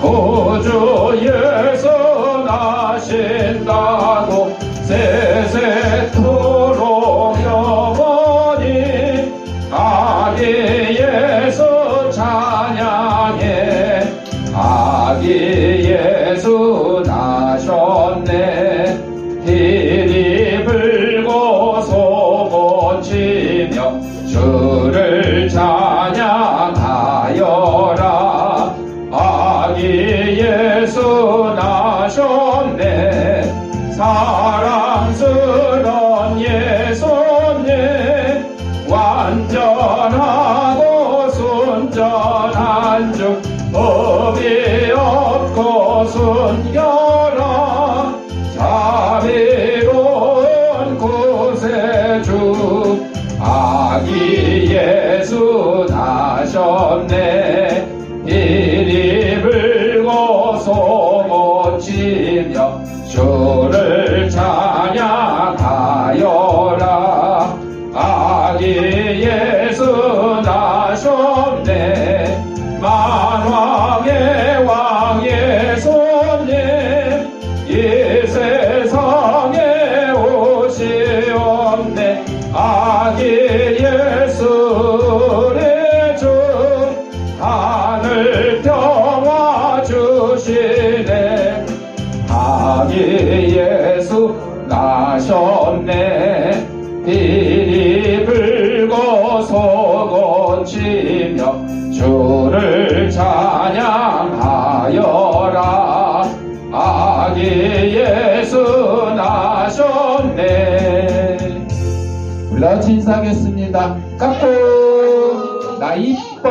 구주 예수 나신다고 세세토록 영원히 아기 예수 찬양해. 아기 예수 나셨네. 피리 불고 소고 치며 주를 찬양하여라. 아기 예수 나셨네. 사랑스런 예수님 완전하고 순전한 주 법이 없고 순결한 자비로운 구세주. 아기 예수 나셨네. 이리 불고 소고 치며 주를 찬양하여라. 아기 예수 나셨네. 만왕의 왕 예수님 이 세상에 오시옵네. 아기 예수의 주 하늘 평화 주시네. 아기 예수 나셨네. 피리 불고 소고 치며 주를 찬양하여라. 아기 예수 나셨네. 우리 다 같이 인사하겠습니다. 까꿍 나 이뻐.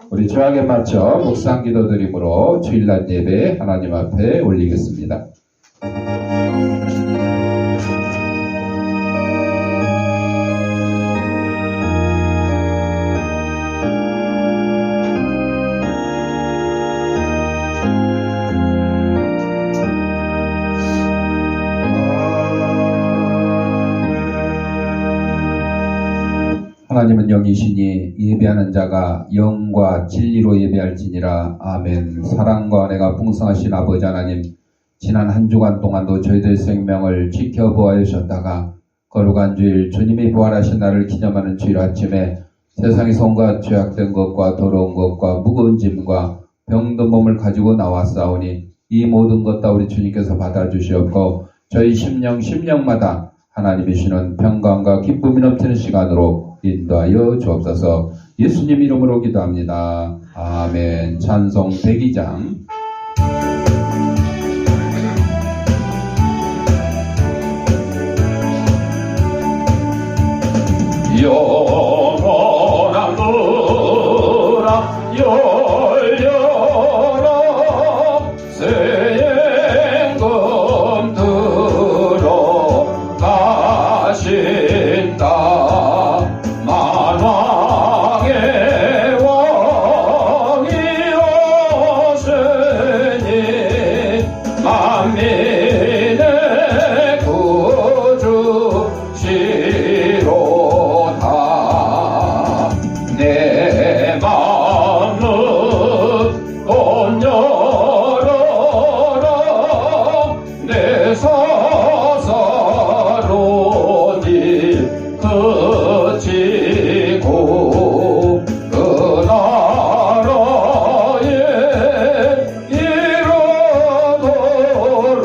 우리 조하게 맞춰 묵상 기도 드림으로 주일날 예배 하나님 앞에 올리겠습니다. 하나님은 영이시니 예배하는 자가 영과 진리로 예배할지니라. 아멘. 사랑과 은혜가 풍성하신 아버지 하나님, 지난 한 주간 동안도 저희들 생명을 지켜보아 주셨다가 거룩한 주일 주님이 부활하신 날을 기념하는 주일 아침에 세상에서 온갖 죄악된 것과 더러운 것과 무거운 짐과 병든 몸을 가지고 나왔사오니 이 모든 것 다 우리 주님께서 받아주시옵고 저희 심령마다 하나님이 주시는 평강과 기쁨이 넘치는 시간으로 인도하여 주옵소서. 예수님 이름으로 기도합니다. 아멘. 찬송 102장. 영원한 문아 열려라. 세행금 들어가신다. 만왕의 왕이 오시니 만민의 구주시로다. 내 마음은 곧 열어라. 내 사사로니 그치고 그 나라에 이르도록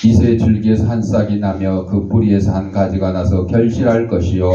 이새 줄기에서 한 싹이 나며 그 뿌리에서 한 가지가 나서 결실할 것이요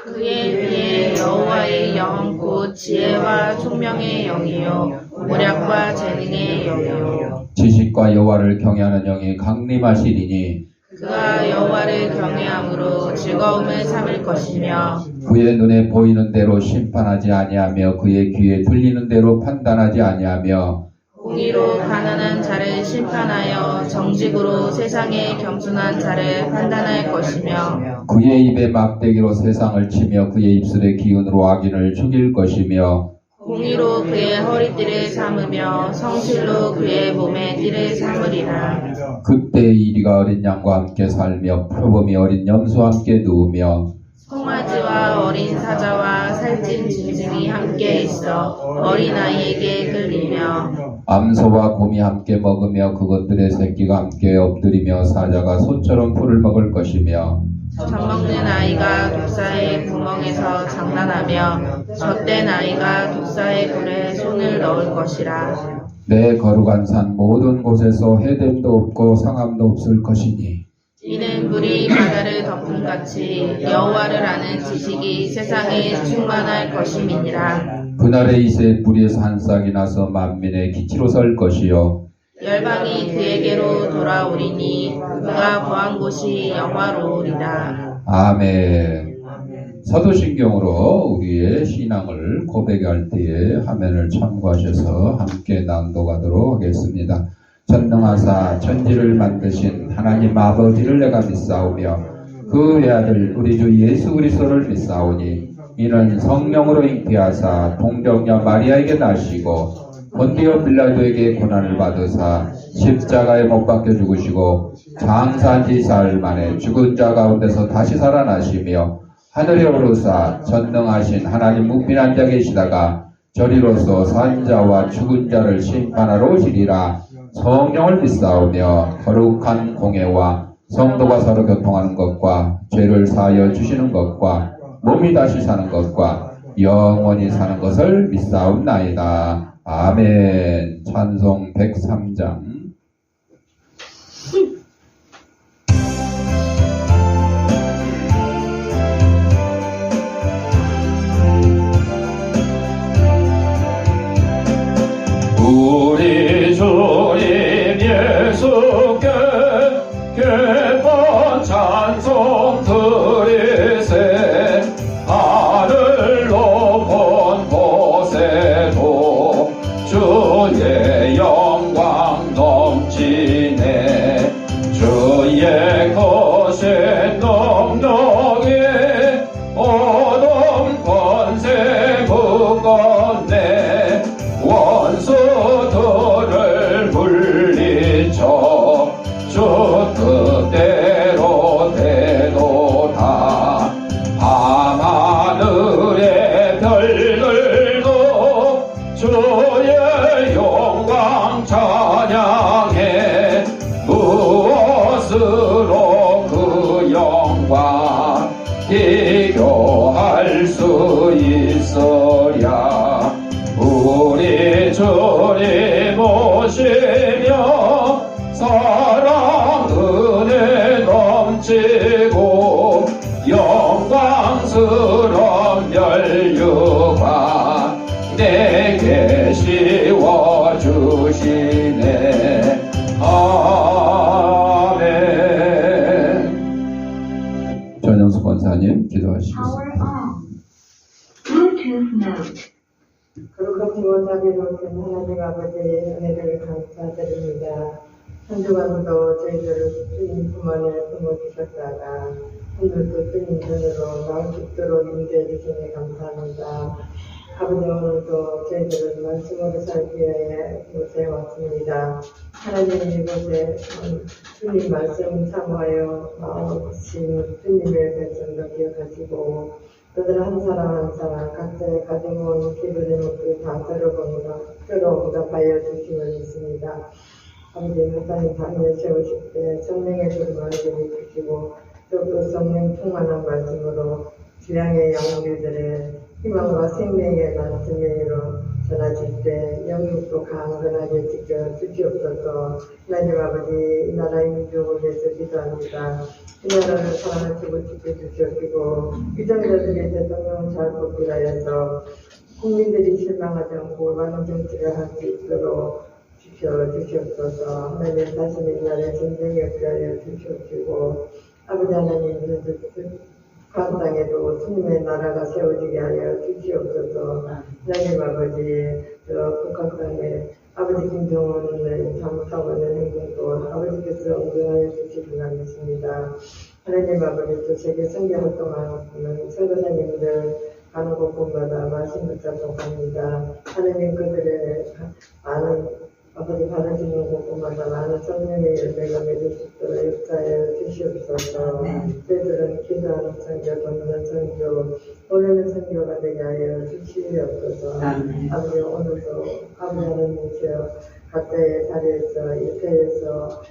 그에 비해 여호와의 영 곧 지혜와 총명의 영이요 모략과 재능의 영이요 지식과 여호와를 경외하는 영이 강림하시리니 그가 여호와를 경외함으로 즐거움을 삼을 것이며 그의 눈에 보이는 대로 심판하지 아니하며 그의 귀에 들리는 대로 판단하지 아니하며 공의로 가난한 자를 심판하여 정직으로 세상의 겸손한 자를 판단할 것이며 그의 입에 막대기로 세상을 치며 그의 입술의 기운으로 악인을 죽일 것이며 공의로 그의 허리띠를 삼으며 성실로 그의 몸에 띠를 삼으리라. 그때 이리가 어린 양과 함께 살며 표범이 어린 염소와 함께 누우며 송아지와 어린 사자와 살찐 짐승이 함께 있어 어린아이에게 끌리며 암소와 곰이 함께 먹으며 그것들의 새끼가 함께 엎드리며 사자가 소처럼 풀을 먹을 것이며 젖먹는 아이가 독사의 구멍에서 장난하며 젖된 아이가 독사의 굴에 손을 넣을 것이라. 내 거룩한 산 모든 곳에서 해됨도 없고 상함도 없을 것이니 이는 물이 바다를 덮음같이 여호와를 아는 지식이 세상에 충만할 것임이니라. 그날에 이새 뿌리에서 한 싹이 나서 만민의 기치로 설 것이요 열방이 그에게로 돌아오리니 그가 거한 곳이 영화로우리라. 아멘. 사도신경으로 우리의 신앙을 고백할 때에 화면을 참고하셔서 함께 낭독하도록 하겠습니다. 전능하사 천지를 만드신 하나님 아버지를 내가 믿사오며 그 외아들 우리 주 예수 그리스도를 믿사오니 이는 성령으로 잉태하사 동정녀 마리아에게 나시고 본디오 빌라도에게 고난을 받으사 십자가에 못 박혀 죽으시고 장사한 지 사흘 만에 죽은 자 가운데서 다시 살아나시며 하늘에 오르사 전능하신 하나님 무빈한 자 계시다가 저리로서 산 자와 죽은 자를 심판하러 오시리라. 성령을 믿사오며 거룩한 공예와 성도가 서로 교통하는 것과 죄를 사하여 주시는 것과 몸이 다시 사는 것과 영원히 사는 것을 믿사옵나이다. 아멘. 찬송 103장. 우리 주님 예수께 기쁜 찬송 드리세. 하늘 높은 곳에도 주의 영광 넘치네. 주의 거신 능력이 어둠 권세 묶었네. 원수들을 물리쳐 주 뜻대로 되도다. 밤하늘의 별들도 주의 영광 찬양해. 무엇으로 그 영광 비교할 수 있으랴. 우리 주님 오시며 사랑 은혜 넘치고 영광스러운 멸류관 내게 씌워주시네. 아멘. 전영수 권사님 기도하시겠습니다. Power on. Bluetooth mode. 거룩하시고 자비로우신 하나님 아버지의 은혜를 감사드립니다. 한 주간도 저희들을 주님 품 안에 품어주셨다가 오늘도 주님 전으로 나올 수 있도록 인도해 주시니 감사합니다. 아버지 오늘도 저희들을 말씀으로 살기 위해 이곳에 왔습니다. 하나님 이곳에 주님 말씀 사모하여 나오신 주님의 백성도 기억하시고 그들 한 사람 한 사람 각자의 가지고 온 기분의 몫을 다 새로 응답하여 주심을 믿습니다. 아버지 하나님 밤에 세우실 때 성령의 기름을 주시고 또 그 성령 충만한 말씀으로 주양의 영웅들의 희망과 생명의 말씀으로 전하실 때 영육도 강건하게 지켜 주시옵소서. 하나님 아버지, 이 나라의 민족을 위해서 기도합니다. 이 나라를 사랑하시고 지켜주시옵시고 위정자들의 대통령을 잘 뽑기하여서 국민들이 실망하지 않고 올바른 정치를 할 수 있도록 지켜주시옵소서. 하나님 자신의 나라에 전쟁이 없게 하여 주시옵시고 아버지 하나님 북한 땅에도 주님의 나라가 세워지게 하여 주시옵소서. 하나님 아버지 북한 땅에 아버지 김정은을 잘못하고 있는 행동도 아버지께서 응징하여 주시기 바랍니다. 하나님 아버지 또 세계 선교 활동하는 선교사님들 가는 곳곳마다 말씀을 접속합니다. 하나님 그들의 많은 아버지 받아주는 곳곳마다 많은 성령의 열매가 맺을 수 있도록 역사하여 주시옵소서. 저희들은 기도하는 선교, 걷는 선교, 오르는 선교가 되게 하여 주시옵소서. 아버지 오늘도 아버지 하나님께서 각자의 자리에서 일터에서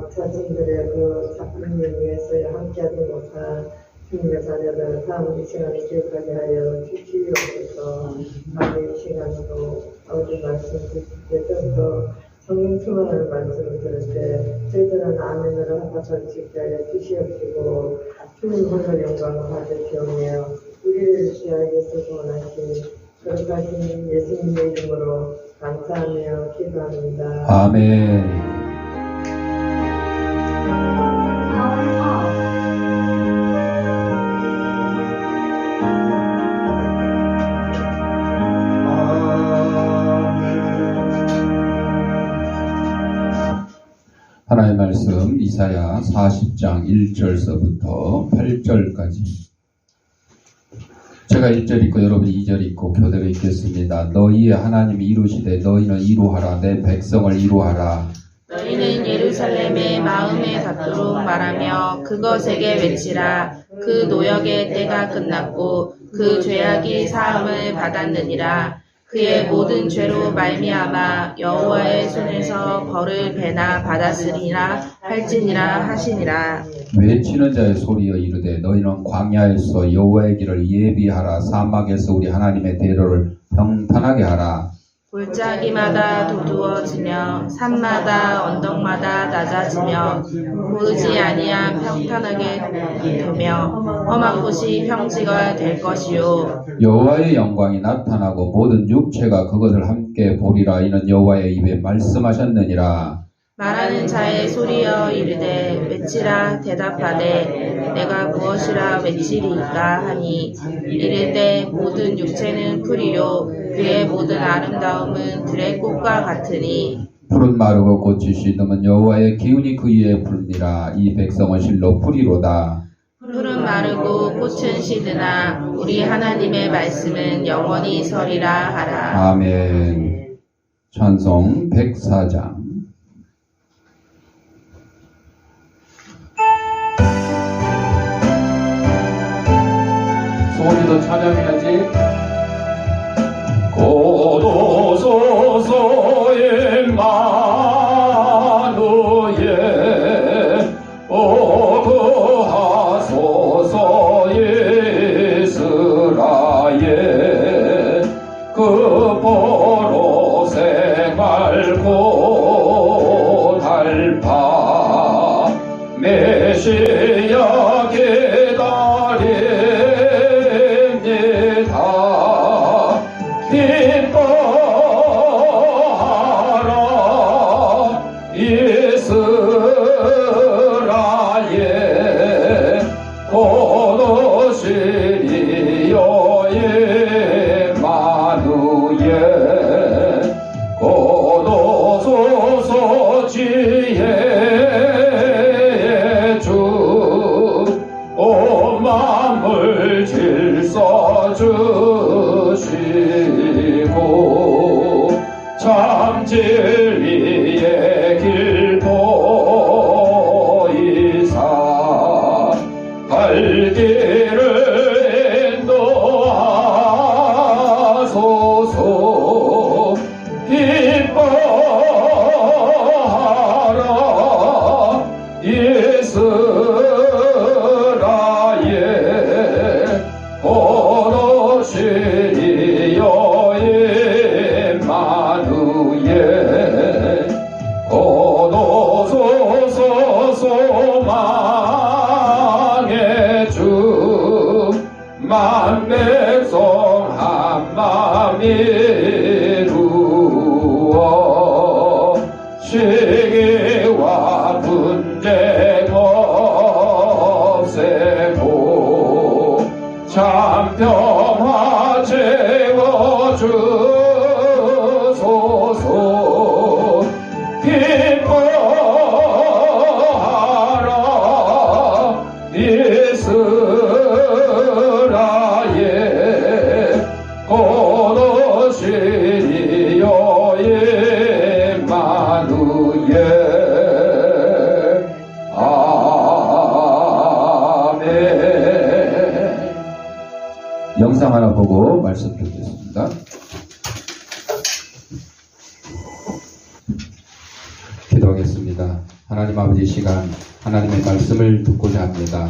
자신들의 그 작품을 위해서 함께하지 못한 주님의 자녀들 다음 이 시간에 기억하게 하여 주시옵소서. 아버지 이 시간도 아버지 말씀 드실 때 좀 더 성령 충만한 말씀을 들을 때 저희들은 아멘으로 합합할 수 있게 하여 주시옵시고 주님 홀로 영광을 받으시오며 우리를 위하여 수고하신 거룩하신 예수님의 이름으로 감사하며 기도합니다. 아멘. 하나님의 말씀 이사야 40장 1절서부터 8절까지 제가 1절 읽고 여러분이 2절 읽고 교대로 읽겠습니다. 너희의 하나님이 이루시되 너희는 이루하라. 내 백성을 이루하라. 너희는 예루살렘의 마음에 닿도록 말하며 그것에게 외치라. 그 노역의 때가 끝났고 그 죄악이 사함을 받았느니라. 그의 모든 죄로 말미암아 여호와의 손에서 벌을 배나 받았으리라 할지니라 하시니라. 외치는 자의 소리여 이르되 너희는 광야에서 여호와의 길을 예비하라. 사막에서 우리 하나님의 대로를 평탄하게 하라. 골짜기마다 도두어지며 산마다 언덕마다 낮아지며 고르지 아니한 평탄하게 되며 험한 곳이 평지가 될 것이요. 여호와의 영광이 나타나고 모든 육체가 그것을 함께 보리라. 이는 여호와의 입에 말씀하셨느니라. 말하는 자의 소리여 이르되 외치라 대답하되 내가 무엇이라 외치리까 하니 이르되 모든 육체는 풀이요 그의 모든 아름다움은 들의 꽃과 같으니 풀은 마르고 꽃이 시드면 여호와의 기운이 그 위에 불니라. 이 백성은 실로 풀이로다. 풀은 마르고 꽃은 시드나 우리 하나님의 말씀은 영원히 서리라 하라. 아멘. 찬송 104장. 소리도 찬양해야지. 고도소서의 마누에 오그하소서 이스라엘 그 보로 생활고 달파 메시아 기다림니다. 기뻐하라 이스라엘 고도시리여 마누엘 고도소서 지혜의 주 온 만물 질서 주시고 참 진리의 길 보이사 갈 길을 인도하소서. 기뻐하라 이스라엘 고도시리여 만백성 한마음 이루어 시기와 분쟁 없애고 참 평화 채워주소서. 기뻐하라 이스라엘 고도시리여 임마누엘. 아멘. 영상 하나 보고 말씀 드리겠습니다. 기도하겠습니다. 하나님 아버지, 이 시간 하나님의 말씀을 듣고자 합니다.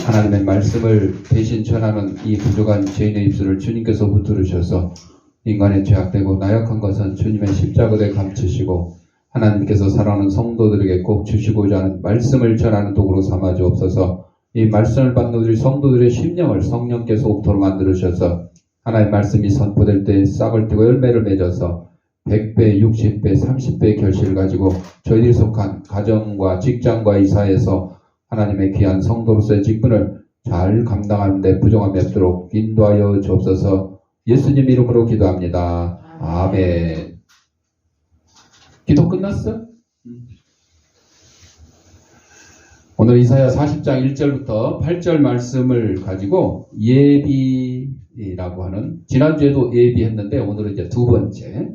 하나님의 말씀을 대신 전하는 이 부족한 죄인의 입술을 주님께서 붙들으셔서 인간의 죄악되고 나약한 것은 주님의 십자가에 감추시고 하나님께서 사랑하는 성도들에게 꼭 주시고자 하는 말씀을 전하는 도구로 삼아 주옵소서. 이 말씀을 받는 우리 성도들의 심령을 성령께서 옥토로 만들으셔서 하나님의 말씀이 선포될 때 싹을 띄고 열매를 맺어서 100배, 60배, 30배의 결실을 가지고 저희들이 속한 가정과 직장과 이 사회에서 하나님의 귀한 성도로서의 직분을 잘 감당하는 데 부족함이 없도록 인도하여 주옵소서. 예수님 이름으로 기도합니다. 아멘. 기도 끝났어? 오늘 이사야 40장 1절부터 8절 말씀을 가지고 예비라고 하는, 지난주에도 예비했는데 오늘은 이제 두 번째.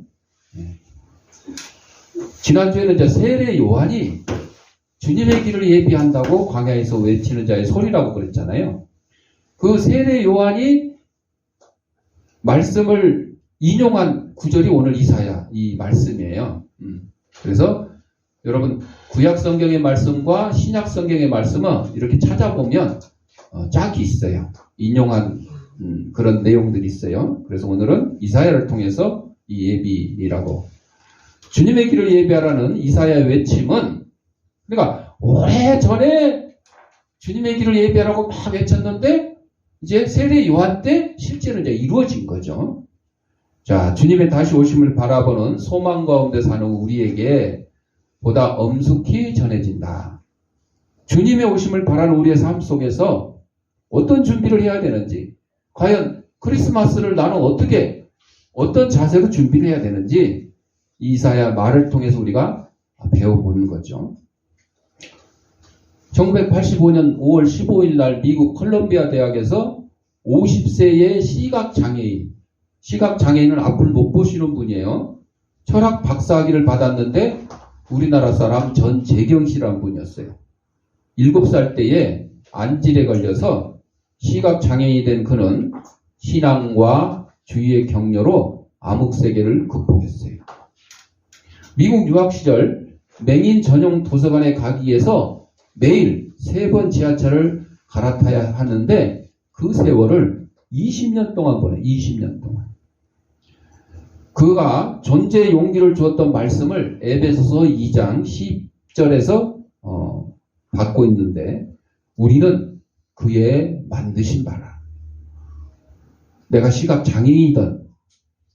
지난주에는 이제 세례 요한이 주님의 길을 예비한다고 광야에서 외치는 자의 소리라고 그랬잖아요. 그 세례 요한이 말씀을 인용한 구절이 오늘 이사야 이 말씀이에요. 그래서 여러분 구약 성경의 말씀과 신약 성경의 말씀은 이렇게 찾아보면 짝이 있어요. 인용한 그런 내용들이 있어요. 그래서 오늘은 이사야를 통해서 이 예비라고, 주님의 길을 예비하라는 이사야의 외침은, 그러니까 오래전에 주님의 길을 예비하라고 막 외쳤는데 이제 세례 요한 때 실제로 이제 이루어진 거죠. 자, 주님의 다시 오심을 바라보는 소망 가운데 사는 우리에게 보다 엄숙히 전해진다. 주님의 오심을 바라는 우리의 삶 속에서 어떤 준비를 해야 되는지, 과연 크리스마스를 나는 어떤 자세로 준비를 해야 되는지 이사야 말을 통해서 우리가 배워보는 거죠. 1985년 5월 15일 날 미국 컬럼비아 대학에서 50세의 시각장애인은 앞을 못 보시는 분이에요. 철학 박사학위를 받았는데 우리나라 사람 전재경 씨라는 분이었어요. 7살 때에 안질에 걸려서 시각장애인이 된 그는 신앙과 주의의 격려로 암흑세계를 극복했어요. 미국 유학 시절 맹인 전용 도서관에 가기 위해서 매일 3번 지하철을 갈아타야 하는데 그 세월을 20년 동안 보내. 20년 동안. 그가 존재의 용기를 주었던 말씀을 에베소서 2장 10절에서 받고 있는데, 우리는 그의 만드신 바라. 내가 시각장애인이든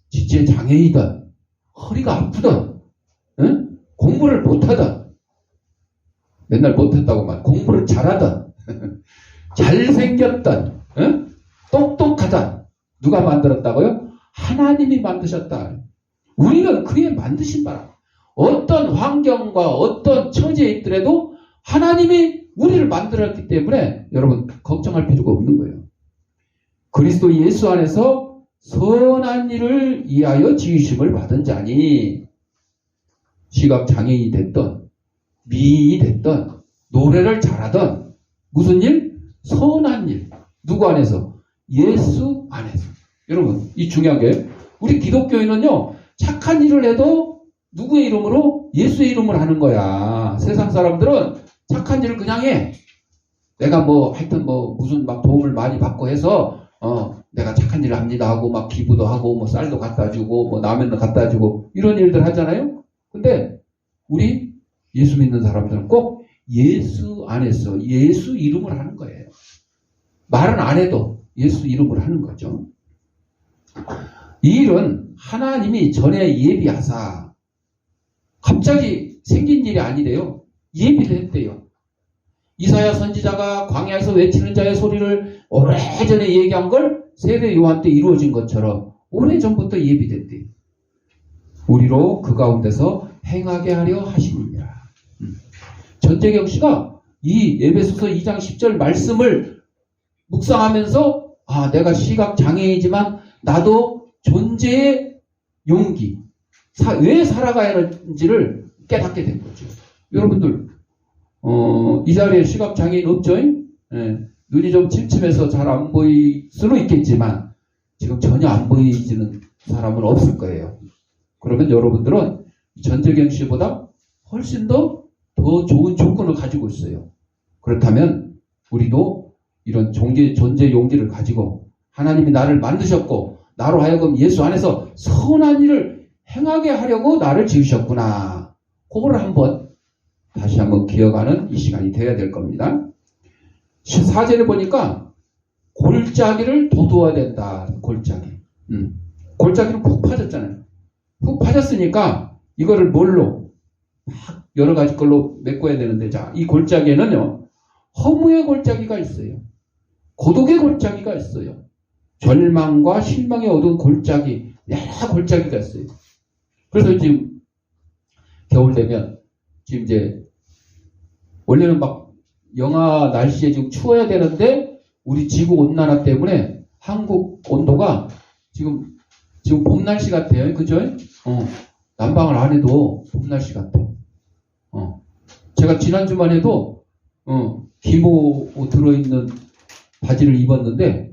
지체장애이든 허리가 아프든 공부를 못하든, 맨날 못했다고만, 공부를 잘하든 잘생겼든 똑똑하든 누가 만들었다고요? 하나님이 만드셨다. 우리는 그의 만드신 바라. 어떤 환경과 어떤 처지에 있더라도 하나님이 우리를 만들었기 때문에 여러분 걱정할 필요가 없는 거예요. 그리스도 예수 안에서 선한 일을 위하여 지으심을 받은 자니, 시각장애인이 됐든 미인이 됐든 노래를 잘하든 무슨 일? 선한 일. 누구 안에서? 예수 안에서. 여러분 이 중요한 게, 우리 기독교인은요 착한 일을 해도 누구의 이름으로? 예수의 이름으로 하는 거야. 세상 사람들은 착한 일을 그냥 해. 내가 하여튼 무슨 도움을 많이 받고 해서 내가 착한 일을 합니다 하고 막 기부도 하고 쌀도 갖다 주고 라면도 갖다 주고 이런 일들 하잖아요. 근데 우리 예수 믿는 사람들은 꼭 예수 안에서 예수 이름을 하는 거예요. 말은 안 해도 예수 이름으로 하는 거죠. 이 일은 하나님이 전에 예비하사 갑자기 생긴 일이 아니래요. 예비를 했대요. 이사야 선지자가 광야에서 외치는 자의 소리를 오래전에 얘기한 걸 세례 요한 때 이루어진 것처럼 오래전부터 예비됐대요. 우리로 그 가운데서 행하게 하려 하시느니라. 전재경 씨가 이 에베소서 2장 10절 말씀을 묵상하면서 내가 시각 장애이지만 나도 존재의 용기, 왜 살아가야 하는지를 깨닫게 된 거죠. 여러분들 이 자리에 시각 장애인 없죠? 눈이 좀 침침해서 잘 안 보일 수는 있겠지만 지금 전혀 안 보이지는 사람은 없을 거예요. 그러면 여러분들은 전재경 씨보다 훨씬 더 좋은 조건을 가지고 있어요. 그렇다면 우리도 이런 존재 용기를 가지고 하나님이 나를 만드셨고 나로 하여금 예수 안에서 선한 일을 행하게 하려고 나를 지으셨구나. 그거를 다시 한번 기억하는 이 시간이 되어야 될 겁니다. 4절에 보니까 골짜기를 도도해야 된다. 골짜기. 골짜기는 푹 파졌잖아요. 푹 파졌으니까 이거를 뭘로 막 여러 가지 걸로 메꿔야 되는데, 자, 이 골짜기에는요, 허무의 골짜기가 있어요. 고독의 골짜기가 있어요. 절망과 실망에 얻은 골짜기, 여러 골짜기가 있어요. 그래서 지금 겨울 되면 지금 이제 원래는 막 영하 날씨에 지금 추워야 되는데 우리 지구 온난화 때문에 한국 온도가 지금 봄 날씨 같아요. 그죠? 난방을 안 해도 봄 날씨 같아. 제가 지난주만 해도 기모 들어있는 바지를 입었는데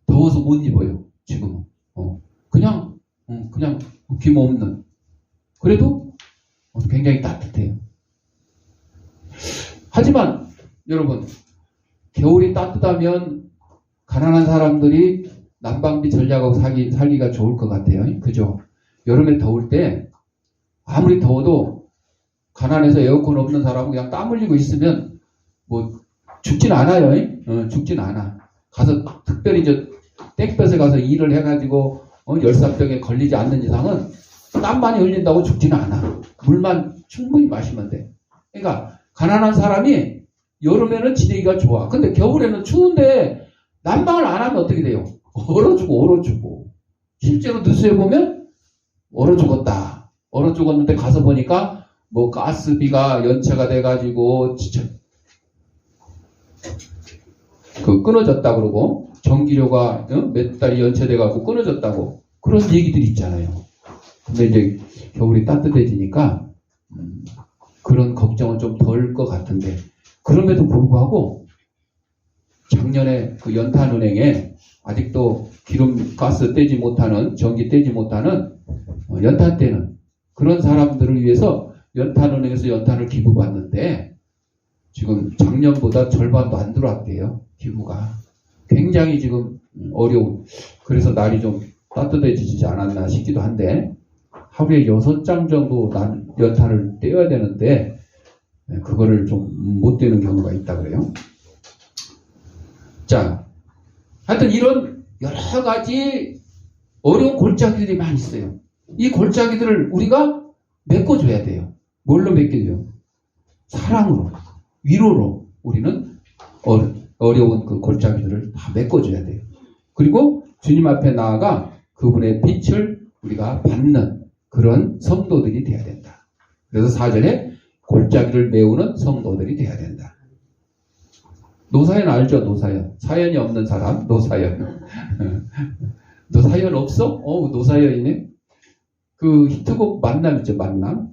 더워서 못 입어요. 지금은. 그냥 기모 없는. 그래도 굉장히 따뜻해요. 하지만 여러분, 겨울이 따뜻하면 가난한 사람들이 난방비 절약하고 살기가 좋을 것 같아요. 그죠? 여름에 더울 때 아무리 더워도 가난해서 에어컨 없는 사람은 그냥 땀 흘리고 있으면 뭐 죽진 않아요. 죽진 않아. 가서 특별히 땡볕에 가서 일을 해가지고 열사병에 걸리지 않는 이상은 땀 많이 흘린다고 죽지는 않아. 물만 충분히 마시면 돼. 그러니까 가난한 사람이 여름에는 지내기가 좋아. 근데 겨울에는 추운데 난방을 안 하면 어떻게 돼요? 얼어 죽고. 실제로 뉴스에 보면 얼어 죽었다. 얼어 죽었는데 가서 보니까 뭐 가스비가 연체가 돼가지고 끊어졌다 그러고 전기료가 몇 달이 연체돼가지고 끊어졌다고 그런 얘기들이 있잖아요. 근데 이제 겨울이 따뜻해지니까 그런 걱정은 좀 덜 것 같은데, 그럼에도 불구하고 작년에 그 연탄은행에 아직도 기름, 가스 떼지 못하는, 전기 떼지 못하는 연탄 떼는 그런 사람들을 위해서 연탄은행에서 연탄을 기부받는데 지금 작년보다 절반도 안 들어왔대요. 기부가. 굉장히 지금 어려운, 그래서 날이 좀 따뜻해지지 않았나 싶기도 한데 하루에 6장 정도 연탄을 떼어야 되는데 그거를 좀 못 떼는 경우가 있다 그래요. 자, 하여튼 이런 여러 가지 어려운 골짜기들이 많이 있어요. 이 골짜기들을 우리가 메꿔줘야 돼요. 뭘로 메꿔줘요? 사랑으로, 위로로 우리는 어려운 그 골짜기들을 다 메꿔줘야 돼요. 그리고 주님 앞에 나아가 그분의 빛을 우리가 받는 그런 성도들이 돼야 된다. 그래서 4절에 골짜기를 메우는 성도들이 돼야 된다. 노사연 알죠? 노사연. 사연이 없는 사람, 노사연. 노사연 없어? 노사연이네. 그 히트곡 만남 있죠, 만남.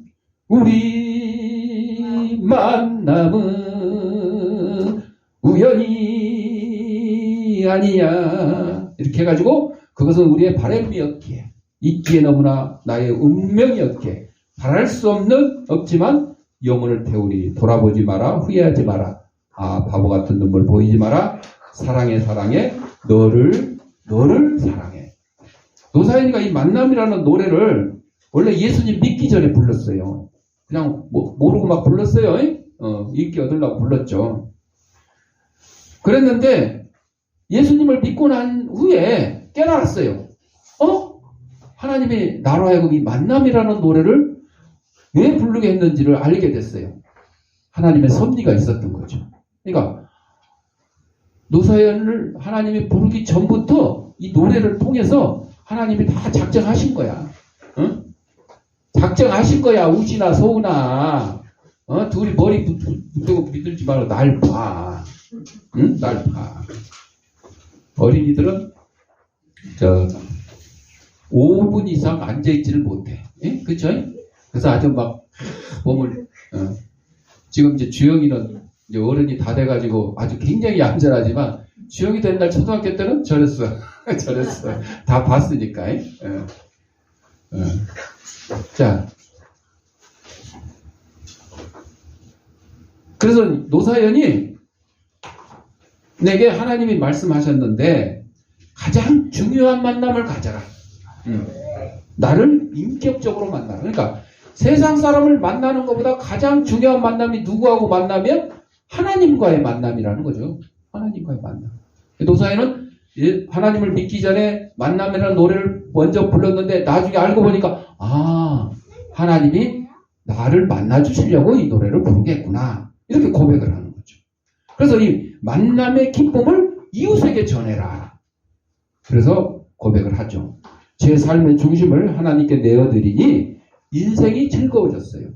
우리 만남은 우연이 아니야. 이렇게 해가지고 그것은 우리의 바람이었기에, 있기에 너무나 나의 운명이었기에 바랄 수 없지만 영혼을 태우리. 돌아보지 마라. 후회하지 마라. 바보 같은 눈물 보이지 마라. 사랑해 너를 사랑해. 노사연이가 이 만남이라는 노래를 원래 예수님 믿기 전에 불렀어요. 그냥 모르고 막 불렀어요. 인기 얻으려고 불렀죠. 그랬는데 예수님을 믿고 난 후에 깨달았어요. 하나님이 나로 하여금 이 만남이라는 노래를 왜 부르게 했는지를 알게 됐어요. 하나님의 섭리가 있었던 거죠. 그러니까 노사연을 하나님이 부르기 전부터 이 노래를 통해서 하나님이 다 작정하신 거야. 응? 작정하신 거야. 우지나 소우나 둘이 머리 붙들고 믿들지 말고 날 봐. 응? 날 봐. 어린이들은 5분 이상 앉아있지를 못해. 예? 그쵸? 그래서 아주 막 몸을 지금 이제 주영이는 이제 어른이 다 돼가지고 아주 굉장히 얌전하지만 주영이도 옛날 초등학교 때는 저랬어. 저랬어. 다 봤으니까. 자, 그래서 노사연이 내게 하나님이 말씀하셨는데 가장 중요한 만남을 가져라. 나를 인격적으로 만나라. 그러니까 세상 사람을 만나는 것보다 가장 중요한 만남이 누구하고 만나면 하나님과의 만남이라는 거죠. 하나님과의 만남. 노사연은 하나님을 믿기 전에 만남이라는 노래를 먼저 불렀는데 나중에 알고 보니까 하나님이 나를 만나주시려고 이 노래를 부르겠구나. 이렇게 고백을 하는 거죠. 그래서 이 만남의 기쁨을 이웃에게 전해라. 그래서 고백을 하죠. 제 삶의 중심을 하나님께 내어드리니 인생이 즐거워졌어요.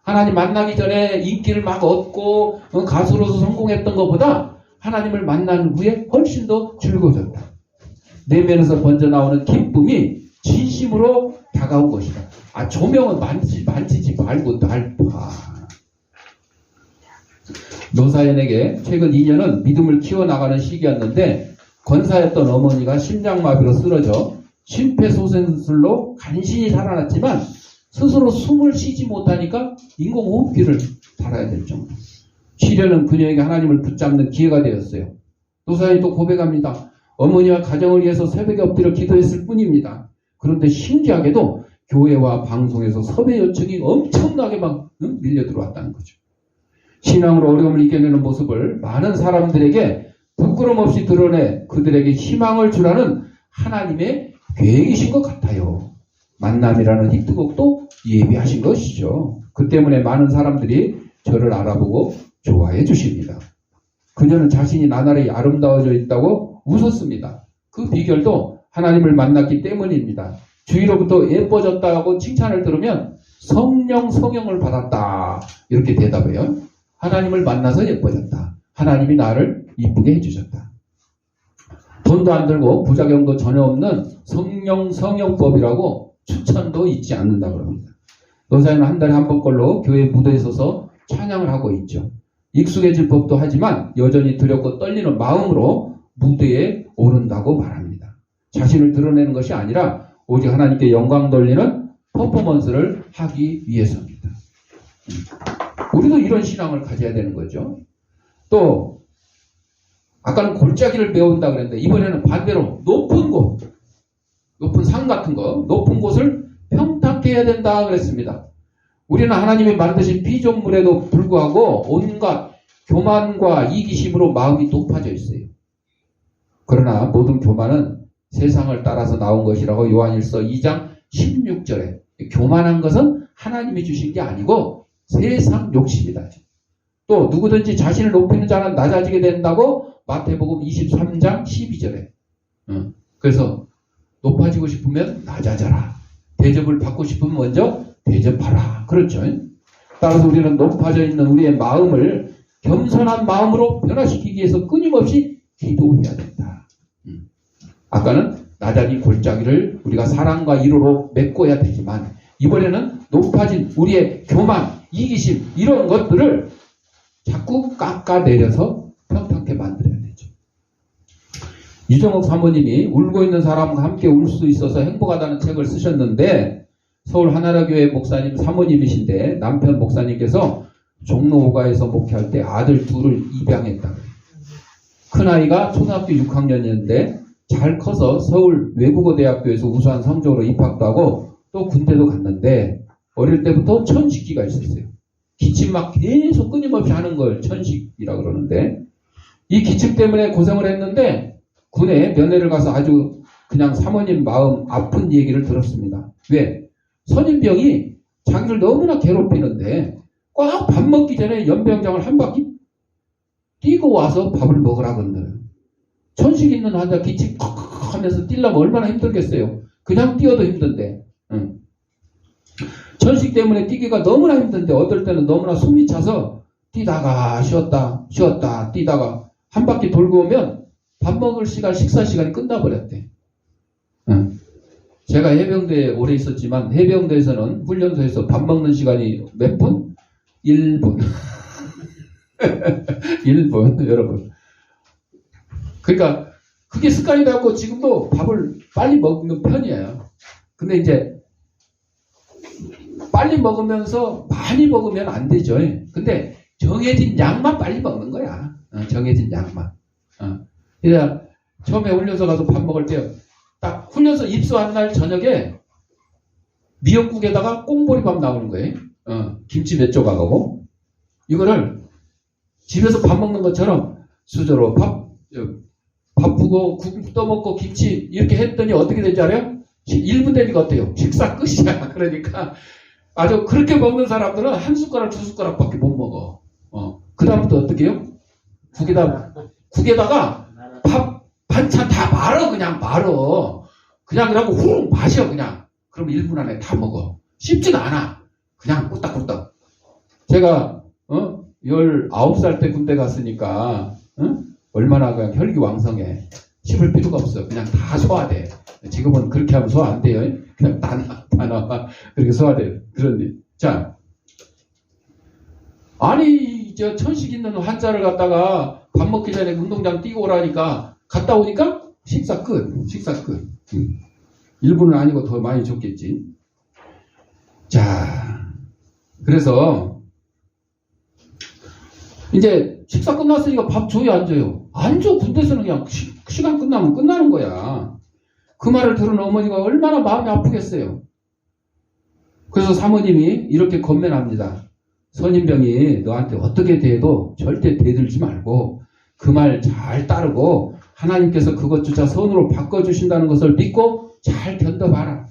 하나님 만나기 전에 인기를 막 얻고 가수로서 성공했던 것보다 하나님을 만난 후에 훨씬 더 즐거워졌다. 내면에서 번져나오는 기쁨이 진심으로 다가온 것이다. 조명은 만지지 말고 날 봐. 노사연에게 최근 2년은 믿음을 키워나가는 시기였는데 권사였던 어머니가 심장마비로 쓰러져 심폐소생술로 간신히 살아났지만 스스로 숨을 쉬지 못하니까 인공호흡기를 달아야 될 정도. 시련은 그녀에게 하나님을 붙잡는 기회가 되었어요. 노사연이 또 고백합니다. 어머니와 가정을 위해서 새벽에 엎드려 기도했을 뿐입니다. 그런데 신기하게도 교회와 방송에서 섭외 요청이 엄청나게 막 밀려 들어왔다는 거죠. 신앙으로 어려움을 이겨내는 모습을 많은 사람들에게 부끄럼 없이 드러내 그들에게 희망을 주라는 하나님의 계획이신 것 같아요. 만남이라는 히트곡도 예비하신 것이죠. 그 때문에 많은 사람들이 저를 알아보고 좋아해 주십니다. 그녀는 자신이 나날이 아름다워져 있다고 웃었습니다. 그 비결도 하나님을 만났기 때문입니다. 주위로부터 예뻐졌다고 칭찬을 들으면 성령을 받았다. 이렇게 대답해요. 하나님을 만나서 예뻐졌다. 하나님이 나를 이쁘게 해주셨다. 돈도 안 들고 부작용도 전혀 없는 성령법이라고 추천도 잊지 않는다고 합니다. 노사연은 한 달에 한 번꼴로 교회 무대에 서서 찬양을 하고 있죠. 익숙해질 법도 하지만 여전히 두렵고 떨리는 마음으로 무대에 오른다고 말합니다. 자신을 드러내는 것이 아니라 오직 하나님께 영광 돌리는 퍼포먼스를 하기 위해서입니다. 우리도 이런 신앙을 가져야 되는 거죠. 또 아까는 골짜기를 메운다 그랬는데 이번에는 반대로 높은 곳, 높은 산 같은 거, 높은 곳을 평탄케 해야 된다 그랬습니다. 우리는 하나님이 만드신 피조물에도 불구하고 온갖 교만과 이기심으로 마음이 높아져 있어요. 그러나 모든 교만은 세상을 따라서 나온 것이라고 요한일서 2장 16절에 교만한 것은 하나님이 주신 게 아니고 세상 욕심이다. 또 누구든지 자신을 높이는 자는 낮아지게 된다고 마태복음 23장 12절에 그래서 높아지고 싶으면 낮아져라. 대접을 받고 싶으면 먼저 대접하라. 그렇죠. 따라서 우리는 높아져 있는 우리의 마음을 겸손한 마음으로 변화시키기 위해서 끊임없이 기도해야 된다. 아까는 나자리 골짜기를 우리가 사랑과 위로로 메꿔야 되지만 이번에는 높아진 우리의 교만, 이기심 이런 것들을 자꾸 깎아내려서 평탄하게 만들어야 되죠. 유정옥 사모님이 울고 있는 사람과 함께 울 수 있어서 행복하다는 책을 쓰셨는데 서울 하나라교회 목사님 사모님이신데 남편 목사님께서 종로오가에서 목회할 때 아들 둘을 입양했다. 큰아이가 초등학교 6학년이었는데 잘 커서 서울 외국어대학교에서 우수한 성적으로 입학도 하고 또 군대도 갔는데 어릴 때부터 천식기가 있었어요. 기침 막 계속 끊임없이 하는 걸 천식이라고 그러는데 이 기침 때문에 고생을 했는데 군에 면회를 가서 아주 그냥 사모님 마음 아픈 얘기를 들었습니다. 왜? 선임병이 자기를 너무나 괴롭히는데 꽉 밥 먹기 전에 연병장을 한 바퀴 뛰고 와서 밥을 먹으라거든요. 천식 있는 환자 기침 콱콱 하면서 뛰려면 얼마나 힘들겠어요. 그냥 뛰어도 힘든데. 천식 때문에 뛰기가 너무나 힘든데 어떨 때는 너무나 숨이 차서 뛰다가 쉬었다 뛰다가 한 바퀴 돌고 오면 밥 먹을 시간 식사 시간이 끝나버렸대. 제가 해병대에 오래 있었지만 해병대에서는 훈련소에서 밥 먹는 시간이 몇 분? 1분. 1분 여러분. 그러니까 그게 습관이 되었고 지금도 밥을 빨리 먹는 편이에요. 근데 이제 빨리 먹으면서 많이 먹으면 안 되죠. 근데 정해진 양만 빨리 먹는 거야. 정해진 양만. 그냥 처음에 훈련소 가서 밥 먹을 때 딱 훈련소 입소한 날 저녁에 미역국에다가 꽁보리밥 나오는 거예요. 김치 몇 조각하고 이거를 집에서 밥 먹는 것처럼 수저로 밥 푸고 국 떠먹고 김치 이렇게 했더니 어떻게 되는지 알아요? 1분 되니까 어때요? 식사 끝이야. 그러니까 아주 그렇게 먹는 사람들은 한 숟가락 두 숟가락밖에 못 먹어. 그 다음부터 어떻게 해요? 국에다가 밥 반찬 다 말어. 그냥 말어. 그냥 그러고 후룩 마셔. 그냥 그럼 1분 안에 다 먹어. 씹지도 않아. 그냥 꿀딱꿀딱. 제가 19살 때 군대 갔으니까 얼마나 그냥 혈기왕성해. 씹을 필요가 없어. 그냥 다 소화돼. 지금은 그렇게 하면 소화 안 돼요. 그냥 다 나와. 그렇게 소화돼요. 그런 일. 자, 아니 저 천식 있는 환자를 갖다가 밥 먹기 전에 운동장 뛰고 오라니까 갔다 오니까 식사 끝. 1분은 아니고 더 많이 줬겠지. 자, 그래서 이제 식사 끝났으니까 밥 줘요, 안 줘요? 안 줘. 군대에서는 그냥 시간 끝나면 끝나는 거야. 그 말을 들은 어머니가 얼마나 마음이 아프겠어요. 그래서 사모님이 이렇게 건면합니다. 선임병이 너한테 어떻게 대해도 절대 대들지 말고 그 말 잘 따르고 하나님께서 그것조차 선으로 바꿔주신다는 것을 믿고 잘 견뎌봐라.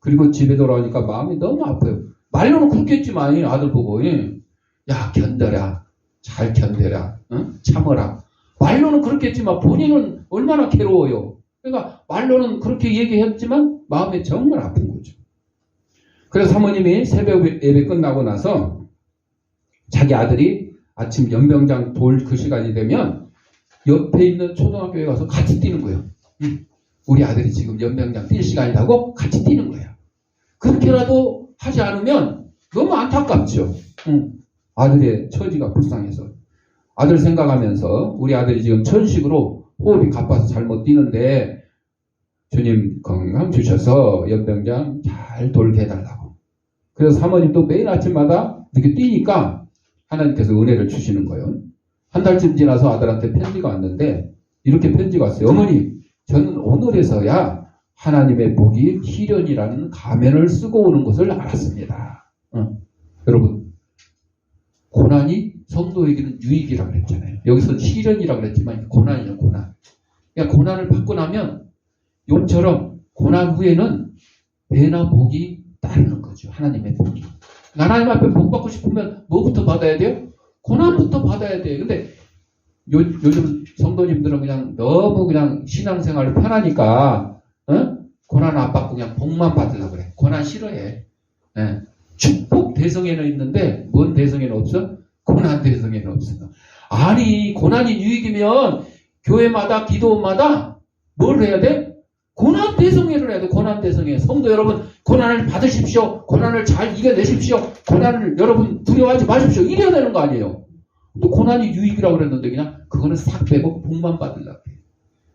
그리고 집에 돌아오니까 마음이 너무 아파요. 말로는 그렇게 했지만 아들 보고 야 견뎌라. 잘 견뎌라. 참어라. 말로는 그렇게 했지만 본인은 얼마나 괴로워요. 그러니까 말로는 그렇게 얘기했지만 마음에 정말 아픈 거죠. 그래서 사모님이 새벽 예배 끝나고 나서 자기 아들이 아침 연병장 돌 그 시간이 되면 옆에 있는 초등학교에 가서 같이 뛰는 거예요. 우리 아들이 지금 연병장 뛸 시간이라고 같이 뛰는 거야. 그렇게라도 하지 않으면 너무 안타깝죠. 아들의 처지가 불쌍해서. 아들 생각하면서 우리 아들이 지금 천식으로 호흡이 가빠서 잘못 뛰는데 주님 건강 주셔서 연병장 잘 돌게 해달라고. 그래서 사모님도 매일 아침마다 이렇게 뛰니까 하나님께서 은혜를 주시는 거예요. 한 달쯤 지나서 아들한테 편지가 왔는데 이렇게 편지가 왔어요. 어머니, 저는 오늘에서야 하나님의 복이 희련이라는 가면을 쓰고 오는 것을 알았습니다. 여러분, 고난이 성도에게는 유익이라고 그랬잖아요. 여기서 희련이라고 그랬지만 고난이에요, 고난. 그러니까 고난을 받고 나면 욥처럼 고난 후에는 배나 복이 따르는 거죠. 하나님의 복이. 하나님 앞에 복 받고 싶으면 뭐부터 받아야 돼요? 고난부터 받아야 돼요. 근데 요즘 성도님들은 그냥 너무 그냥 신앙생활을 편하니까 고난 안 받고 그냥 복만 받으려고 그래. 고난 싫어해. 축복 대성에는 있는데 뭔 대성에는 없어? 고난 대성에는 없어. 아니 고난이 유익이면 교회마다 기도원마다 뭘 해야 돼? 고난 대성회를 해야 돼. 고난 대성회. 성도 여러분 고난을 받으십시오. 고난을 잘 이겨내십시오. 고난을 여러분 두려워하지 마십시오. 이래야 되는 거 아니에요. 또 고난이 유익이라고 그랬는데 그냥 그거는 싹 빼고 복만 받으려고 해요.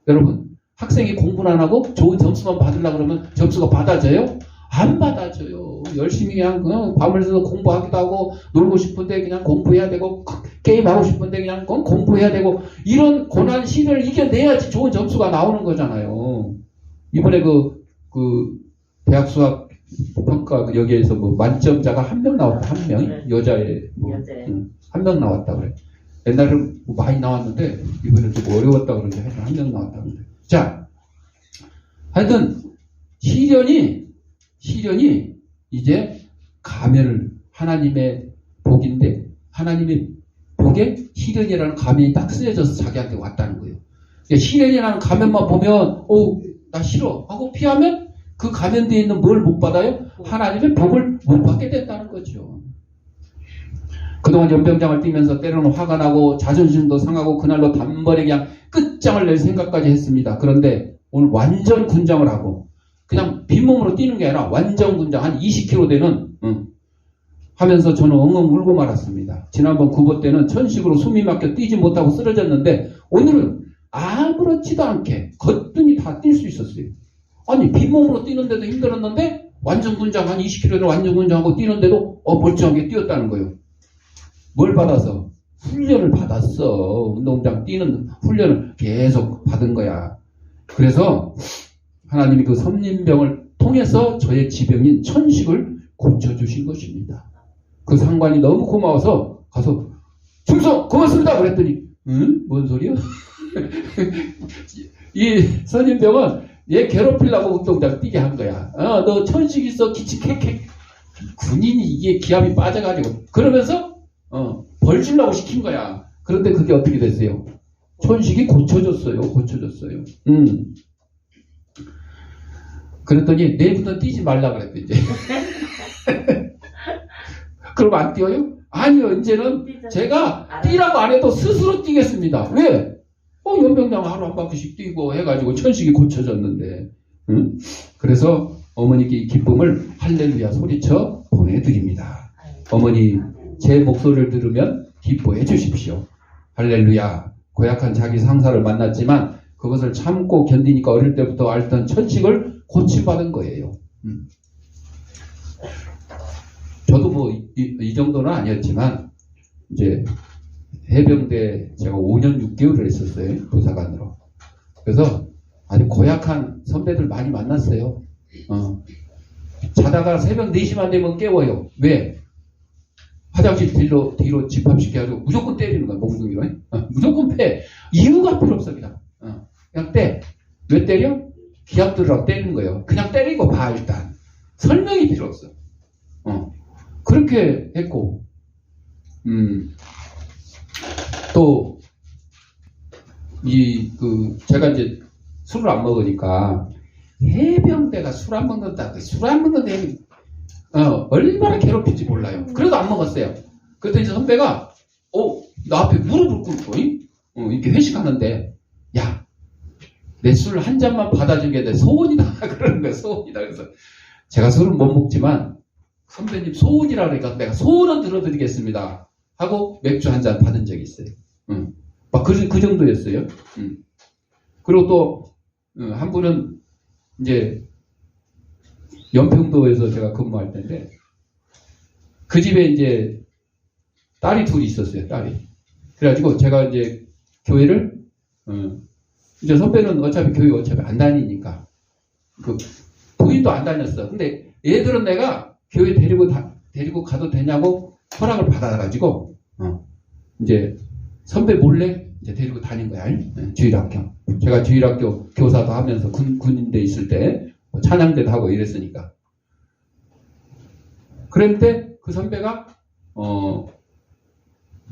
여러분 학생이 공부를 안 하고 좋은 점수만 받으려고 그러면 점수가 받아져요? 안 받아져요. 열심히 그냥 밤을 새서 공부하기도 하고 놀고 싶은데 그냥 공부해야 되고 게임하고 싶은데 그냥 공부해야 되고 이런 고난 시련을 이겨내야지 좋은 점수가 나오는 거잖아요. 이번에 그 대학 수학 평가 여기에서 뭐 만점자가 한 명 나왔다. 한 명 여자애 한 명 나왔다 그래. 옛날에는 뭐 많이 나왔는데 이번에 좀 어려웠다 그러는데 하여튼 한 명 나왔다 그러는데. 자, 하여튼 시련이 이제 가면을 하나님의 복인데 하나님의 복에 시련이라는 가면이 딱 쓰여져서 자기한테 왔다는 거예요. 그러니까 시련이라는 가면만 보면 나 싫어 하고 피하면 그 가면 뒤에 있는 뭘 못 받아요? 하나님의 복을 못 받게 된다는 거죠. 그동안 연병장을 뛰면서 때로는 화가 나고 자존심도 상하고 그날로 단번에 그냥 끝장을 낼 생각까지 했습니다. 그런데 오늘 완전 군장을 하고 그냥 빈몸으로 뛰는 게 아니라 완전 군장 한 20km 되는 하면서 저는 엉엉 울고 말았습니다. 지난번 구보 때는 천식으로 숨이 막혀 뛰지 못하고 쓰러졌는데 오늘은 아무렇지도 않게 거뜬히 다 뛸 수 있었어요. 아니 빈몸으로 뛰는데도 힘들었는데 완전 군장 한 20km를 완전 군장하고 뛰는데도 멀쩡하게 뛰었다는 거예요. 뭘 받아서? 훈련을 받았어. 운동장 뛰는 훈련을 계속 받은 거야. 그래서 하나님이 그 선림병을 통해서 저의 지병인 천식을 고쳐주신 것입니다. 그 상관이 너무 고마워서 가서 충성 고맙습니다 그랬더니 뭔 소리야? 이 선임병은 얘 괴롭히려고 운동장 뛰게 한 거야. 너 천식 있어 기치캐캐 군인이 이게 기압이 빠져가지고 그러면서 벌 주려고 시킨 거야. 그런데 그게 어떻게 됐어요? 천식이 고쳐졌어요. 그랬더니 내일부터 뛰지 말라 그랬대 이제. 그럼 안 뛰어요? 아니요. 이제는 제가 뛰라고 안 해도 스스로 뛰겠습니다. 왜? 연병장 하루 한 바퀴씩 뛰고 해가지고 천식이 고쳐졌는데. 그래서 어머니께 이 기쁨을 할렐루야 소리쳐 보내드립니다. 어머니 제 목소리를 들으면 기뻐해 주십시오. 할렐루야. 고약한 자기 상사를 만났지만 그것을 참고 견디니까 어릴 때부터 앓던 천식을 고침받은 거예요. 저도 뭐 이 정도는 아니었지만 이제 해병대 제가 5년 6개월을 했었어요. 부사관으로. 그래서 아주 고약한 선배들 많이 만났어요. 자다가 새벽 4시만 되면 깨워요. 왜? 화장실 뒤로 집합시켜가지고 무조건 때리는 거야. 몽둥이로. 무조건 패. 이유가 필요 없어 그냥. 그냥 때. 왜 때려? 기합 들으라고 때리는 거예요. 그냥 때리고 봐 일단. 설명이 필요 없어. 그렇게 했고 또 제가 이제 술을 안 먹으니까 해병대가 술 안 먹는다. 술 안 먹는 데 얼마나 괴롭힐지 몰라요. 그래도 안 먹었어요. 그랬더니 이제 선배가 나 앞에 무릎을 꿇고 이렇게 회식하는데 야, 내 술 한 잔만 받아준 게 내 소원이다 그러는 거야. 소원이다. 그래서 제가 술은 못 먹지만 선배님 소원이라 그러니까 내가 소원은 들어드리겠습니다 하고 맥주 한 잔 받은 적이 있어요. 막 그 정도였어요. 그리고 또 한 분은 이제 연평도에서 제가 근무할 때인데 그 집에 이제 딸이 둘이 있었어요. 딸이. 그래가지고 제가 이제 교회를 이제 선배는 어차피 교회 어차피 안 다니니까 그 부인도 안 다녔어. 근데 얘들은 내가 교회 데리고 가도 되냐고 허락을 받아가지고 이제 선배 몰래 이제 데리고 다닌 거야. 주일학교. 제가 주일학교 교사도 하면서 군인대 있을 때 찬양대도 하고 이랬으니까. 그런데 그 선배가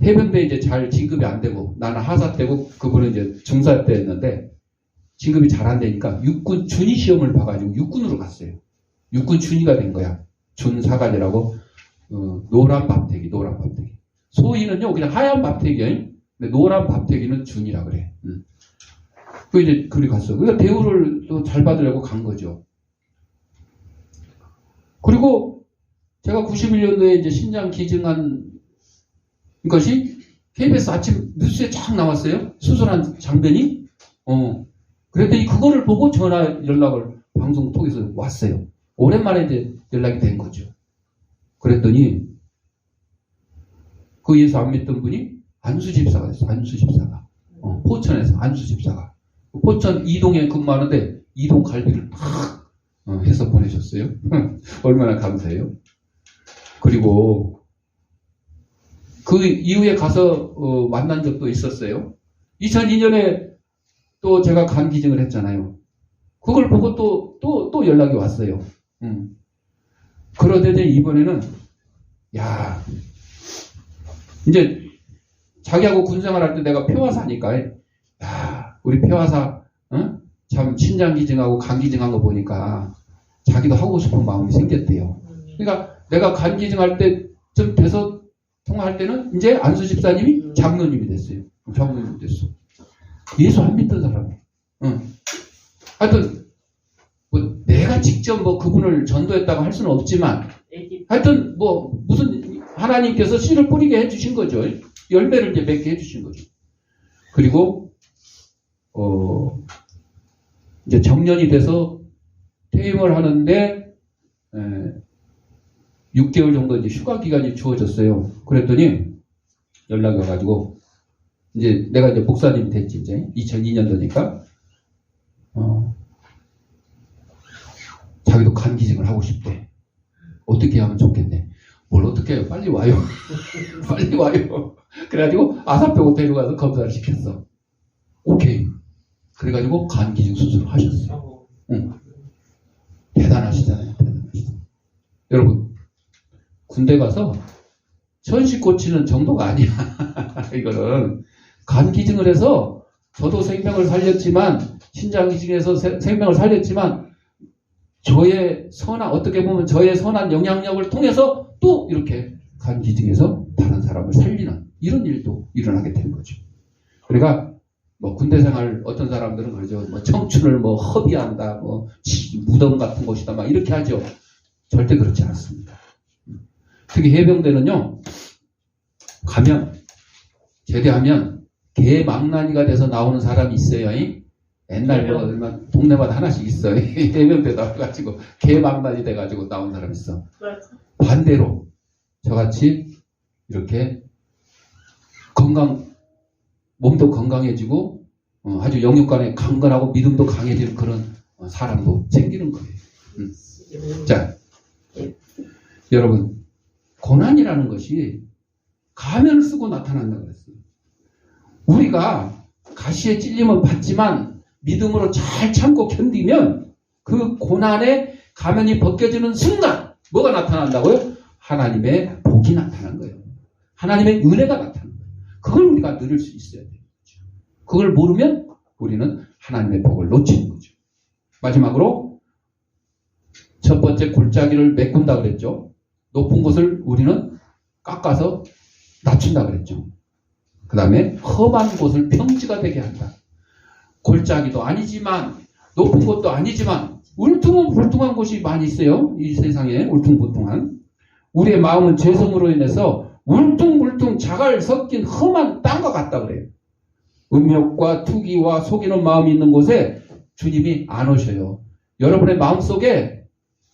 해병대 이제 잘 진급이 안 되고 나는 하사 때고 그분은 이제 중사 때였는데 진급이 잘 안 되니까 육군 준위 시험을 봐가지고 육군으로 갔어요. 육군 준위가 된 거야. 준사관이라고 노란 밥태기. 소위는요 그냥 하얀 밥태기예요. 근데 노란 밥태기는 준이라 그래. 그 이제 그리 갔어. 그러니까 대우를 또 잘 받으려고 간 거죠. 그리고 제가 91년도에 이제 신장 기증한 것이 KBS 아침 뉴스에 쫙 나왔어요. 수술한 장면이. 그랬더니 그거를 보고 전화 연락을 방송 통해서 왔어요. 오랜만에 이제 연락이 된 거죠. 그랬더니 그 예수 안 믿던 분이 안수집사가 됐어. 안수집사가. 포천에서 안수집사가. 포천 이동에 근무하는데 이동 갈비를 탁 해서 보내셨어요. 얼마나 감사해요. 그리고 그 이후에 가서 만난 적도 있었어요. 2002년에 또 제가 간 기증을 했잖아요. 그걸 보고 또 연락이 왔어요. 그러더니 이번에는 야 이제 자기하고 군생활 할 때 내가 표화사니까 야 우리 표화사 참 신장 기증하고 간 기증한 거 보니까 자기도 하고 싶은 마음이 생겼대요. 그러니까 내가 간 기증할 때 좀 돼서 통화할 때는 이제 안수 집사님이 장로님이 됐어요. 장로님이 됐어. 예수 안 믿던 사람. 하여튼 뭐 내가 직접 뭐 그분을 전도했다고 할 수는 없지만 하여튼 뭐 무슨 하나님께서 씨를 뿌리게 해주신 거죠. 열매를 이제 맺게 해주신 거죠. 그리고 이제 정년이 돼서 퇴임을 하는데 6개월 정도 이제 휴가 기간이 주어졌어요. 그랬더니 연락이 와가지고 이제 내가 이제 목사님이 됐지 이제 2002년도니까 자기도 간 기증을 하고 싶대. 어떻게 하면 좋겠네. 뭘 어떻게 해요? 빨리 와요. 빨리 와요. 그래가지고 아사병원 데려가서 검사를 시켰어. 오케이. 그래가지고 간 기증 수술을 하셨어요. 대단하시잖아요. 대단하시죠. 여러분 군대 가서 천식 고치는 정도가 아니야. 이거는 간 기증을 해서 저도 생명을 살렸지만 신장 기증에서 생명을 살렸지만 저의 선한 어떻게 보면 저의 선한 영향력을 통해서 또 이렇게 간 기증해서 다른 사람을 살리는 이런 일도 일어나게 되는 거죠. 그러니까 뭐 군대 생활 어떤 사람들은 그러죠. 뭐 청춘을 뭐 허비한다, 뭐 무덤 같은 곳이다, 막 이렇게 하죠. 절대 그렇지 않습니다. 특히 해병대는요, 가면 제대하면 개망나니가 돼서 나오는 사람이 있어요. 옛날 뭐 동네마다 하나씩 있어요. 해병대 나와가지고 개망나니 돼가지고 나온 사람 있어. 반대로 저같이 이렇게 몸도 건강해지고 아주 영육간에 강건하고 믿음도 강해지는 그런 사람도 생기는 거예요. 자, 여러분 고난이라는 것이 가면을 쓰고 나타난다고 그랬어요. 우리가 가시에 찔림은 받지만 믿음으로 잘 참고 견디면 그 고난의 가면이 벗겨지는 순간 뭐가 나타난다고요? 하나님의 복이 나타난 거예요. 하나님의 은혜가 나타난 거예요. 그걸 우리가 누릴 수 있어야 돼요. 그걸 모르면 우리는 하나님의 복을 놓치는 거죠. 마지막으로 첫 번째 골짜기를 메꾼다 그랬죠. 높은 곳을 우리는 깎아서 낮춘다 그랬죠. 그 다음에 험한 곳을 평지가 되게 한다. 골짜기도 아니지만 높은 곳도 아니지만 울퉁불퉁한 곳이 많이 있어요. 이 세상에 울퉁불퉁한. 우리의 마음은 죄성으로 인해서 울퉁불퉁 자갈 섞인 험한 땅과 같다 그래요. 음욕과 투기와 속이는 마음이 있는 곳에 주님이 안 오셔요. 여러분의 마음속에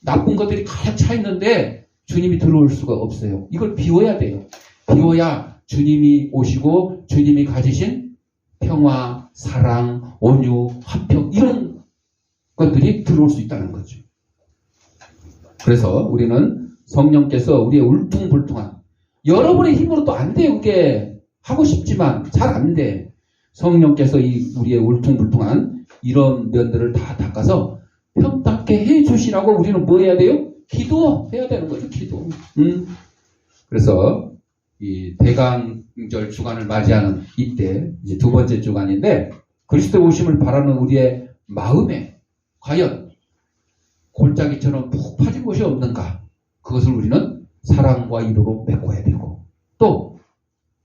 나쁜 것들이 가득 차 있는데 주님이 들어올 수가 없어요. 이걸 비워야 돼요. 비워야 주님이 오시고 주님이 가지신 평화, 사랑, 온유, 화평 이런 것들이 들어올 수 있다는 거죠. 그래서 우리는 성령께서 우리의 울퉁불퉁한 여러분의 힘으로 또 안 돼요. 그게 하고 싶지만 잘 안 돼. 성령께서 우리의 울퉁불퉁한 이런 면들을 다 닦아서 평탄케 해주시라고 우리는 뭐 해야 돼요? 기도해야 되는 거죠. 기도. 그래서 이 대강절 주간을 맞이하는 이때 이제 두 번째 주간인데 그리스도 오심을 바라는 우리의 마음에 과연 골짜기처럼 푹 파진 곳이 없는가? 그것을 우리는 사랑과 이루로 메꿔야 되고 또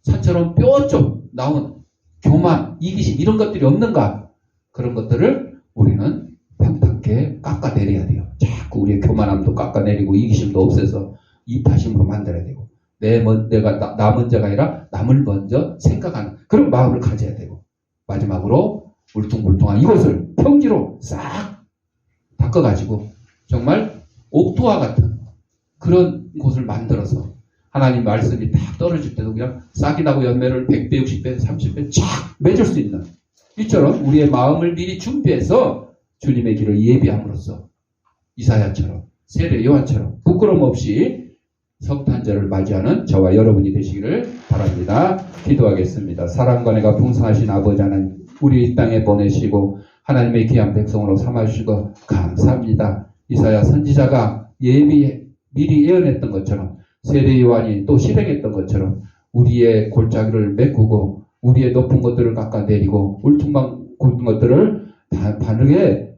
산처럼 뼈쪽 나온 교만, 이기심 이런 것들이 없는가? 그런 것들을 우리는 평탄케 깎아내려야 돼요. 자꾸 우리의 교만함도 깎아내리고 이기심도 없애서 이타심으로 만들어야 되고 내가 나 먼저가 아니라 남을 먼저 생각하는 그런 마음을 가져야 되고 마지막으로 울퉁불퉁한 이곳을 평지로 싹 닦아가지고 정말 옥토와 같은 그런 곳을 만들어서 하나님 말씀이 딱 떨어질 때도 그냥 싹이 나고 열매를 100배, 60배, 30배 쫙 맺을 수 있는 이처럼 우리의 마음을 미리 준비해서 주님의 길을 예비함으로써 이사야처럼 세례 요한처럼 부끄럼 없이 성탄절을 맞이하는 저와 여러분이 되시기를 바랍니다. 기도하겠습니다. 사랑과 내가 풍성하신 아버지 하나님, 우리 이 땅에 보내시고 하나님의 귀한 백성으로 삼아주시고 감사합니다. 이사야 선지자가 미리 예언했던 것처럼, 세례 요한이 또 실행했던 것처럼 우리의 골짜기를 메꾸고 우리의 높은 것들을 깎아내리고 울퉁불퉁 것들을 다 바르게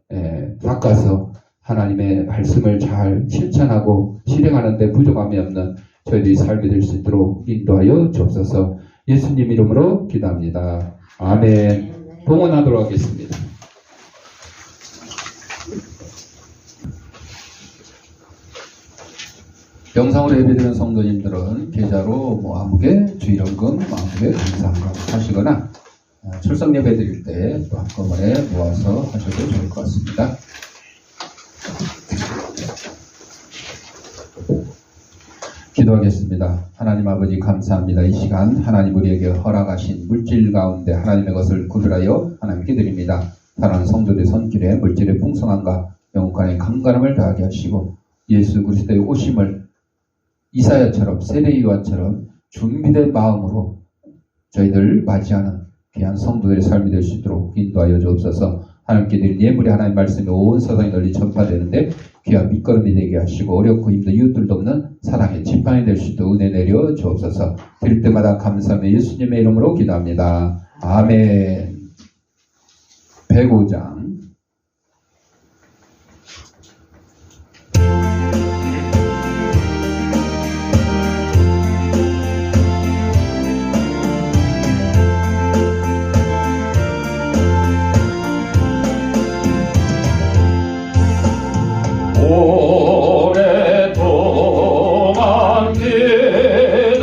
닦아서 하나님의 말씀을 잘 실천하고 실행하는 데 부족함이 없는 저희들이 삶이 될 수 있도록 인도하여 주옵소서. 예수님 이름으로 기도합니다. 아멘. 봉헌하도록 하겠습니다. 영상으로 예배드리는 성도님들은 계좌로 아무개, 주일원금, 아무개, 감사한금 하시거나 출석 예배 드릴 때 또 한꺼번에 모아서 하셔도 좋을 것 같습니다. 기도하겠습니다. 하나님 아버지 감사합니다. 이 시간 하나님 우리에게 허락하신 물질 가운데 하나님의 것을 구별하여 하나님께 드립니다. 사랑하는 성도들의 손길에 물질의 풍성함과 영혼간의 강건함을 더하게 하시고 예수 그리스도의 오심을 이사야처럼 세례 요한처럼 준비된 마음으로 저희들 맞이하는 귀한 성도들의 삶이 될 수 있도록 인도하여 주옵소서. 하나님께 드린 예물이 하나님 말씀이 온 세상에 널리 전파되는데 귀한 밑거름이 되게 하시고 어렵고 힘든 이웃들도 없는 사랑의 지팡이 될 수 있도록 은혜 내려 주옵소서. 드릴 때마다 감사하며 예수님의 이름으로 기도합니다. 아멘. 105장 오랫동안 기다리던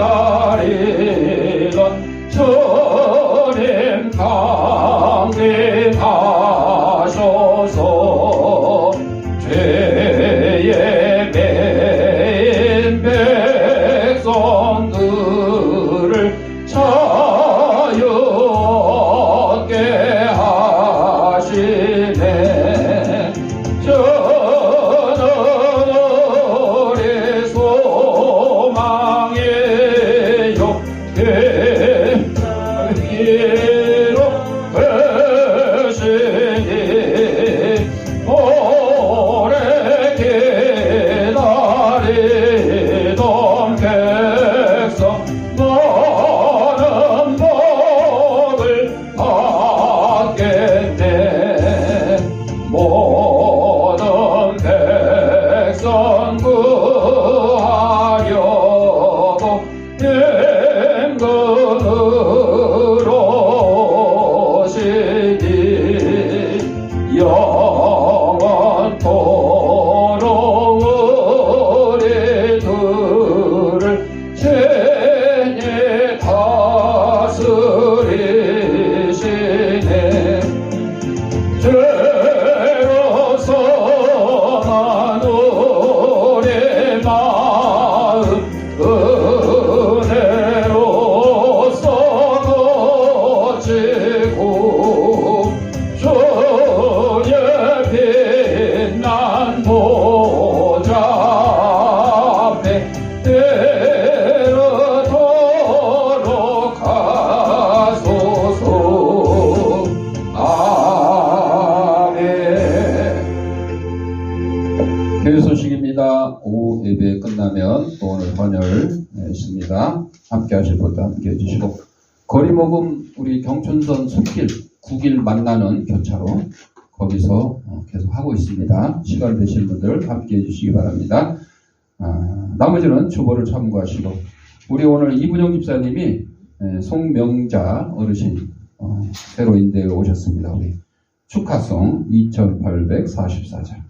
주님 강림하셔서 죄에 매인 백성들을 자유롭게 하시네. 교회 소식입니다. 오후 예배 끝나면 또 오늘 헌혈 있습니다. 함께 하실 분들 함께 해주시고, 거리모금 우리 경춘선 숲길 9길 만나는 교차로 거기서 계속 하고 있습니다. 시간 되실 분들 함께 해주시기 바랍니다. 나머지는 주보를 참고하시고, 우리 오늘 이분영 집사님이 송명자 어르신 새로 인대에 오셨습니다. 우리 축하송 2844장.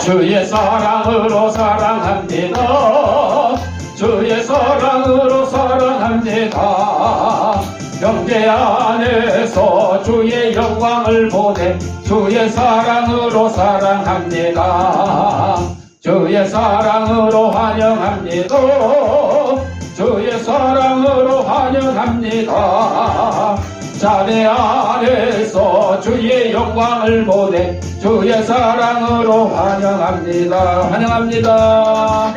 주의 사랑으로 사랑합니다. 주의 사랑으로 사랑합니다. 경계 안에서 주의 영광을 보내 주의 사랑으로 사랑합니다. 주의 사랑으로 환영합니다. 주의 사랑으로 환영합니다. 자네 안에서 주의 영광을 보내 주의 사랑으로 환영합니다. 환영합니다.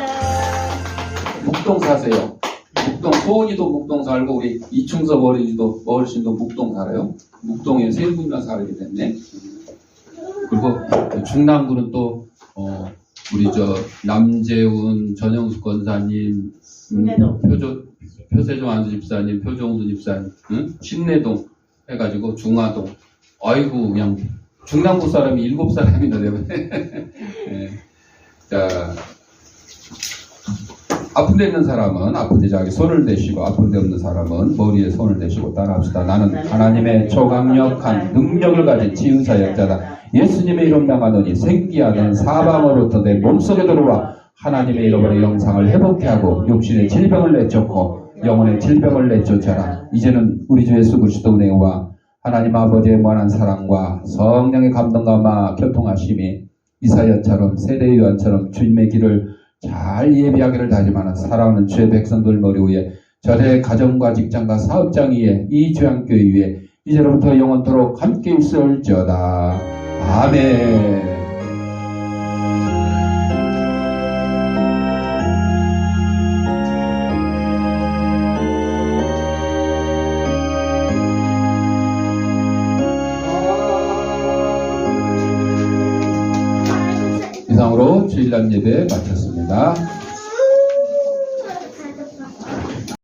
묵동 사세요. 묵동, 소은이도 묵동 살고, 우리 이충섭 어르신도 묵동 살아요. 묵동에 세 분이나 살게 됐네. 그리고 중랑구는 또, 우리 남재훈, 전영숙 권사님, 표세종 안수 집사님, 표정수 집사님, 신내동 해가지고 중화동. 아이고, 그냥 중랑구 사람이 7사람이나 되면. 네. 자, 아픈 데 있는 사람은 아픈 데 자기 손을 대시고, 아픈 데 없는 사람은 머리에 손을 대시고 따라합시다. 나는 하나님의 초강력한 능력을 가진 치유사역자다. 예수님의 이름 명하노니 생기하던 사방으로부터 내 몸속에 들어와 하나님의 이름으로 영상을 회복케 하고 육신의 질병을 내쫓고 영혼의 질병을 내쫓아라. 이제는 우리 주 예수 그리스도 은혜와 하나님 아버지의 무한한 사랑과 성령의 감동과 교통하심이 이사야처럼 세대 요한처럼 주님의 길을 잘 예비하기를 다짐하는 사랑하는 주의 백성들 머리 위에, 저의 가정과 직장과 사업장 위에, 이 주양교회 위에 이제로부터 영원토록 함께 있을지어다. 아멘. 이상으로 주일날 예배 마쳤습니다.